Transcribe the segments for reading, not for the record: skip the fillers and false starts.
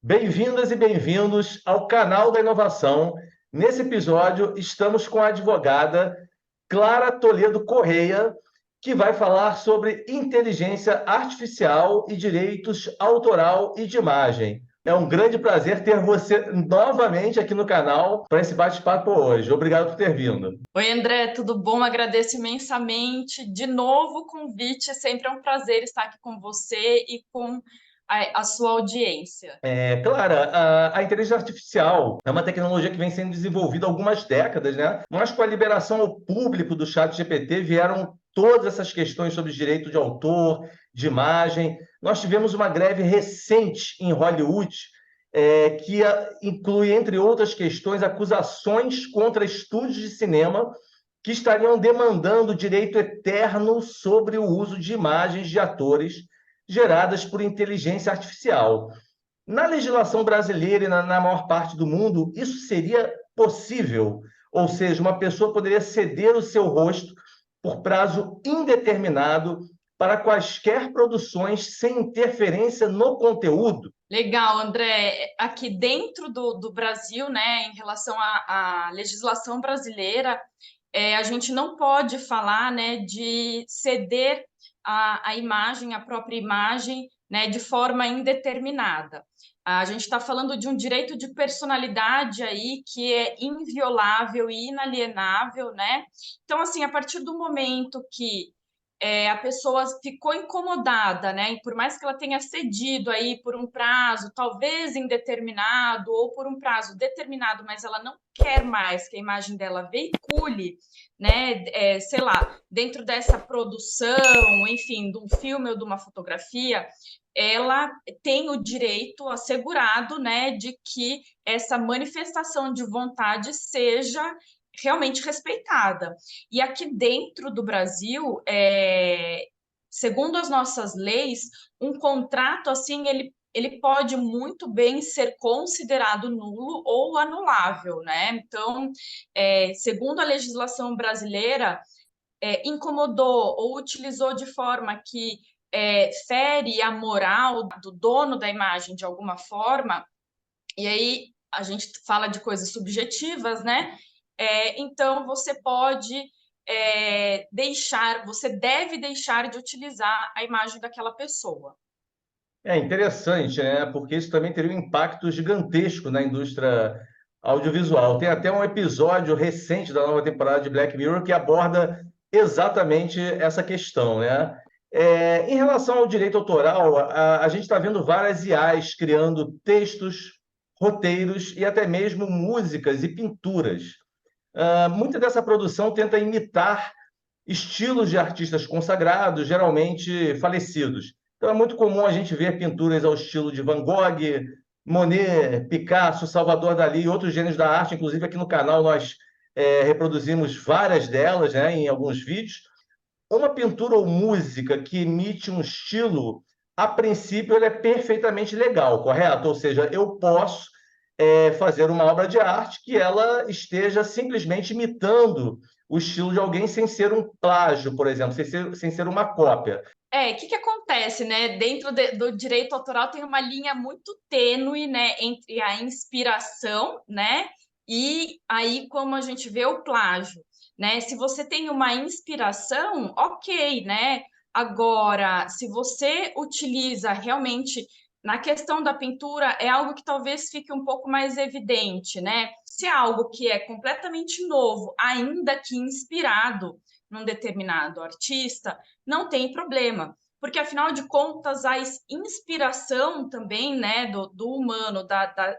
Bem-vindas e bem-vindos ao canal da inovação. Nesse episódio, estamos com a advogada Clara Toledo Correia, que vai falar sobre inteligência artificial e direitos autoral e de imagem. É um grande prazer ter você novamente aqui no canal para esse bate-papo hoje. Obrigado por ter vindo. Oi, André, tudo bom? Agradeço imensamente. De novo o convite, sempre é um prazer estar aqui com você e com a sua audiência. Clara, a inteligência artificial é uma tecnologia que vem sendo desenvolvida há algumas décadas, né? Mas com a liberação ao público do chat GPT vieram todas essas questões sobre direito de autor, de imagem. Nós tivemos uma greve recente em Hollywood, que inclui, entre outras questões, acusações contra estúdios de cinema que estariam demandando direito eterno sobre o uso de imagens de atores geradas por inteligência artificial. Na legislação brasileira e na maior parte do mundo, isso seria possível, ou seja, uma pessoa poderia ceder o seu rosto por prazo indeterminado para quaisquer produções sem interferência no conteúdo. Legal, André. Aqui dentro do Brasil, né, em relação à legislação brasileira, a gente não pode falar, né, de ceder a imagem, a própria imagem, né, de forma indeterminada. A gente está falando de um direito de personalidade aí que é inviolável e inalienável, né? Então, assim, a partir do momento que a pessoa ficou incomodada, né? E por mais que ela tenha cedido aí por um prazo, talvez indeterminado, ou por um prazo determinado, mas ela não quer mais que a imagem dela veicule, né? Sei lá, dentro dessa produção, enfim, de um filme ou de uma fotografia, ela tem o direito assegurado, né, de que essa manifestação de vontade seja realmente respeitada. E aqui dentro do Brasil, segundo as nossas leis, um contrato assim ele pode muito bem ser considerado nulo ou anulável, né? Então, segundo a legislação brasileira, incomodou ou utilizou de forma que fere a moral do dono da imagem de alguma forma, e aí a gente fala de coisas subjetivas, né? Então você pode você deve deixar de utilizar a imagem daquela pessoa. É interessante, né? Porque isso também teria um impacto gigantesco na indústria audiovisual. Tem até um episódio recente da nova temporada de Black Mirror que aborda exatamente essa questão, né? Em relação ao direito autoral, a gente está vendo várias IAs criando textos, roteiros e até mesmo músicas e pinturas. Muita dessa produção tenta imitar estilos de artistas consagrados, geralmente falecidos. Então é muito comum a gente ver pinturas ao estilo de Van Gogh, Monet, Picasso, Salvador Dalí e outros gênios da arte. Inclusive aqui no canal nós reproduzimos várias delas, né, em alguns vídeos. Uma pintura ou música que imite um estilo, a princípio, ela é perfeitamente legal, correto? Ou seja, eu posso fazer uma obra de arte que ela esteja simplesmente imitando o estilo de alguém sem ser um plágio, por exemplo, sem ser uma cópia. O que acontece, né? Dentro do direito autoral tem uma linha muito tênue, né, entre a inspiração, né, e aí como a gente vê o plágio, né? Se você tem uma inspiração, ok, né? Agora, se você utiliza realmente na questão da pintura, é algo que talvez fique um pouco mais evidente, né? Se é algo que é completamente novo, ainda que inspirado num determinado artista, não tem problema, porque afinal de contas a inspiração também, né, do humano,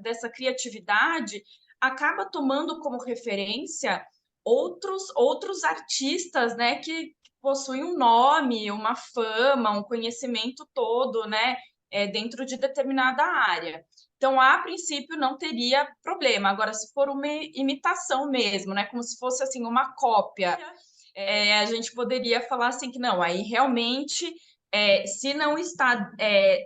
dessa criatividade, acaba tomando como referência outros artistas, né, que possuem um nome, uma fama, um conhecimento todo, né, dentro de determinada área. Então, a princípio, não teria problema. Agora, se for uma imitação mesmo, né, como se fosse assim uma cópia, a gente poderia falar assim que não, aí realmente, se não está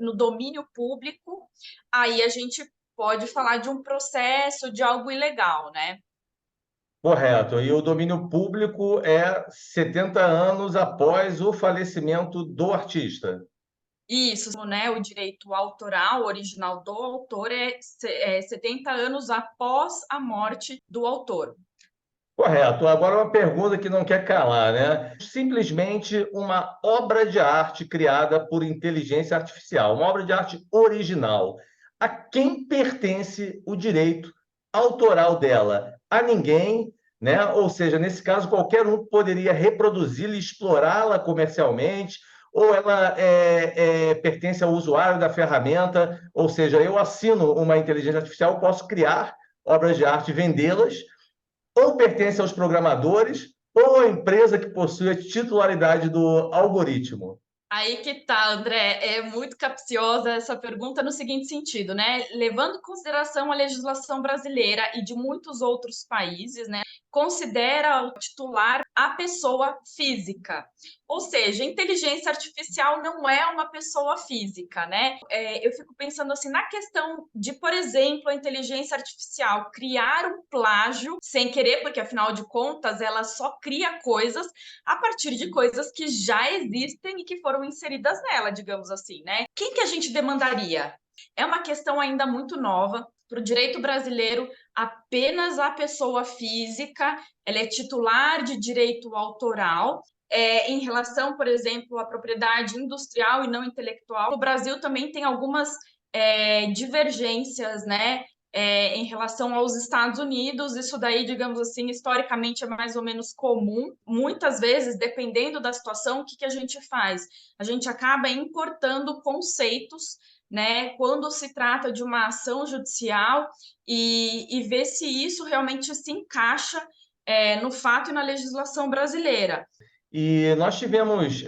no domínio público, aí a gente pode falar de um processo, de algo ilegal, né? Correto. E o domínio público é 70 anos após o falecimento do artista. Isso, né? O direito autoral, original do autor, é 70 anos após a morte do autor. Correto. Agora uma pergunta que não quer calar, né? Simplesmente uma obra de arte criada por inteligência artificial, uma obra de arte original. A quem pertence o direito autoral dela? A ninguém, né? Ou seja, nesse caso, qualquer um poderia reproduzi-la e explorá-la comercialmente, ou ela pertence ao usuário da ferramenta, ou seja, eu assino uma inteligência artificial, posso criar obras de arte e vendê-las, ou pertence aos programadores ou à empresa que possui a titularidade do algoritmo? Aí que tá, André, é muito capciosa essa pergunta no seguinte sentido, né? Levando em consideração a legislação brasileira e de muitos outros países, né? Considera o titular a pessoa física. Ou seja, inteligência artificial não é uma pessoa física, né? Eu fico pensando assim, na questão de, por exemplo, a inteligência artificial criar um plágio sem querer, porque afinal de contas ela só cria coisas a partir de coisas que já existem e que foram inseridas nela, digamos assim, né? Quem que a gente demandaria? É uma questão ainda muito nova. Para o direito brasileiro, apenas a pessoa física ela é titular de direito autoral. Em relação, por exemplo, à propriedade industrial e não intelectual, o Brasil também tem algumas divergências, né? Em relação aos Estados Unidos, isso daí, digamos assim, historicamente é mais ou menos comum. Muitas vezes, dependendo da situação, o que a gente faz? A gente acaba importando conceitos, né, quando se trata de uma ação judicial e ver se isso realmente se encaixa no fato e na legislação brasileira. E nós tivemos,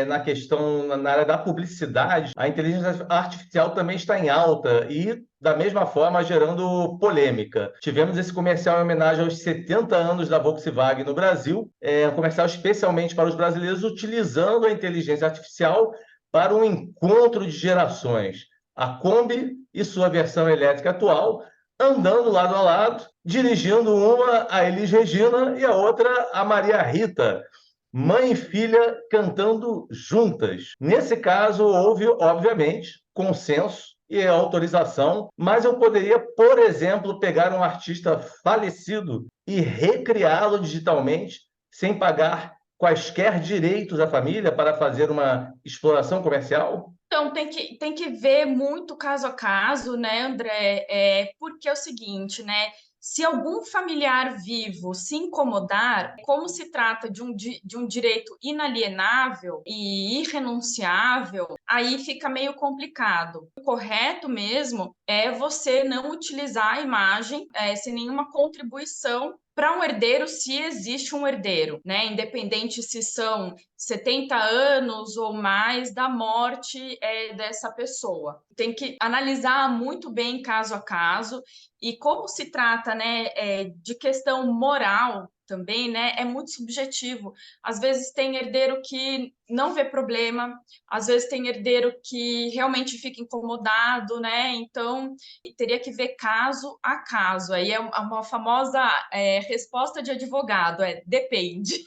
na questão, na área da publicidade, a inteligência artificial também está em alta e, da mesma forma, gerando polêmica. Tivemos esse comercial em homenagem aos 70 anos da Volkswagen no Brasil, um comercial especialmente para os brasileiros, utilizando a inteligência artificial para um encontro de gerações. A Kombi e sua versão elétrica atual, andando lado a lado, dirigindo uma a Elis Regina e a outra a Maria Rita, mãe e filha cantando juntas. Nesse caso, houve, obviamente, consenso e autorização, mas eu poderia, por exemplo, pegar um artista falecido e recriá-lo digitalmente sem pagar quaisquer direitos à família para fazer uma exploração comercial? Então, tem que ver muito caso a caso, né, André? Porque é o seguinte, né? Se algum familiar vivo se incomodar, como se trata de um direito inalienável e irrenunciável, aí fica meio complicado. O correto mesmo é você não utilizar a imagem sem nenhuma contribuição para um herdeiro, se existe um herdeiro, né? Independente se são 70 anos ou mais da morte dessa pessoa. Tem que analisar muito bem caso a caso, e como se trata, né, de questão moral também, né, é muito subjetivo. Às vezes tem herdeiro que não vê problema, às vezes tem herdeiro que realmente fica incomodado, né? Então teria que ver caso a caso. Aí é uma famosa resposta de advogado, depende.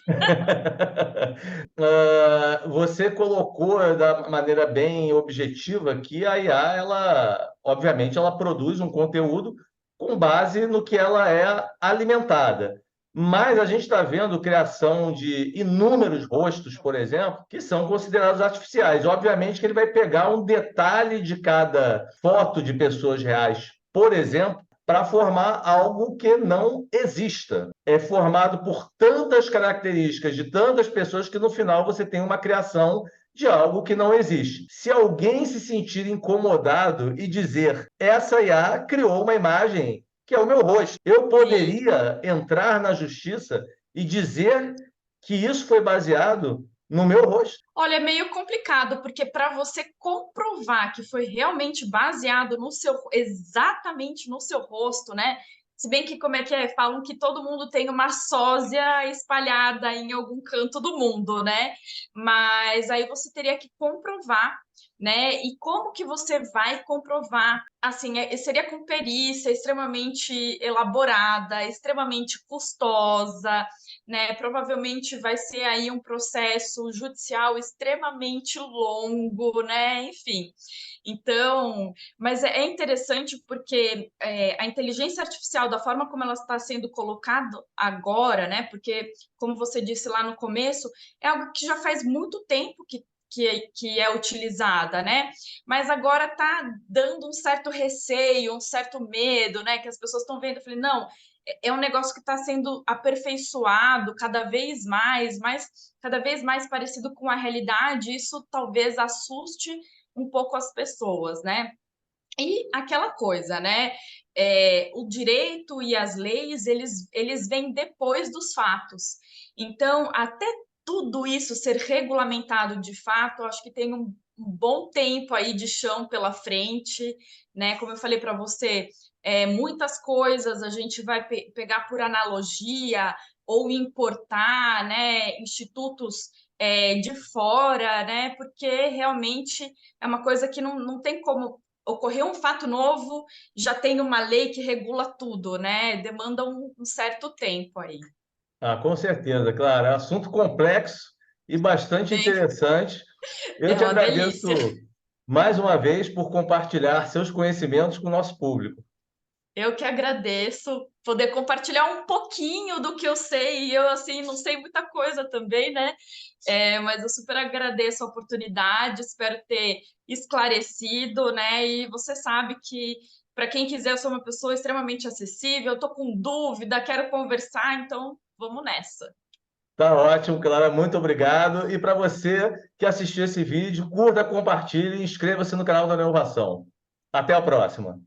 Você colocou da maneira bem objetiva que a IA, ela, obviamente, ela produz um conteúdo com base no que ela é alimentada. Mas a gente está vendo criação de inúmeros rostos, por exemplo, que são considerados artificiais. Obviamente que ele vai pegar um detalhe de cada foto de pessoas reais, por exemplo, para formar algo que não exista. É formado por tantas características de tantas pessoas que no final você tem uma criação de algo que não existe. Se alguém se sentir incomodado e dizer essa IA criou uma imagem que é o meu rosto, eu poderia entrar na justiça e dizer que isso foi baseado no meu rosto. Olha, é meio complicado, porque para você comprovar que foi realmente baseado no seu, exatamente no seu rosto, né? Se bem que, como é que é? Falam que todo mundo tem uma sósia espalhada em algum canto do mundo, né? Mas aí você teria que comprovar, né? E como que você vai comprovar? Assim, seria com perícia extremamente elaborada, extremamente custosa, né? Provavelmente vai ser aí um processo judicial extremamente longo, né? Enfim. Então, mas é interessante porque a inteligência artificial, da forma como ela está sendo colocada agora, né? Porque, como você disse lá no começo, é algo que já faz muito tempo que é utilizada, né? Mas agora está dando um certo receio, um certo medo, né? Que as pessoas estão vendo. Eu falei, não, é um negócio que está sendo aperfeiçoado cada vez mais, cada vez mais parecido com a realidade. Isso talvez assuste um pouco as pessoas, né? E aquela coisa, né? O direito e as leis, eles vêm depois dos fatos. Então, até tudo isso ser regulamentado de fato, eu acho que tem um bom tempo aí de chão pela frente, né? Como eu falei para você, muitas coisas a gente vai pegar por analogia ou importar, né? Institutos de fora, né? Porque realmente é uma coisa que não tem como ocorreu um fato novo, já tem uma lei que regula tudo, né? Demanda um certo tempo aí. Ah, com certeza, claro. É um assunto complexo e bastante Bem, interessante. Eu é te uma delícia. agradeço mais uma vez por compartilhar seus conhecimentos com o nosso público. Eu que agradeço poder compartilhar um pouquinho do que eu sei. E eu, assim, não sei muita coisa também, né? Mas eu super agradeço a oportunidade, espero ter esclarecido, né? E você sabe que, para quem quiser, eu sou uma pessoa extremamente acessível, estou com dúvida, quero conversar, então vamos nessa. Tá ótimo, Clara, muito obrigado. E para você que assistiu esse vídeo, curta, compartilhe e inscreva-se no canal da Inovação. Até a próxima.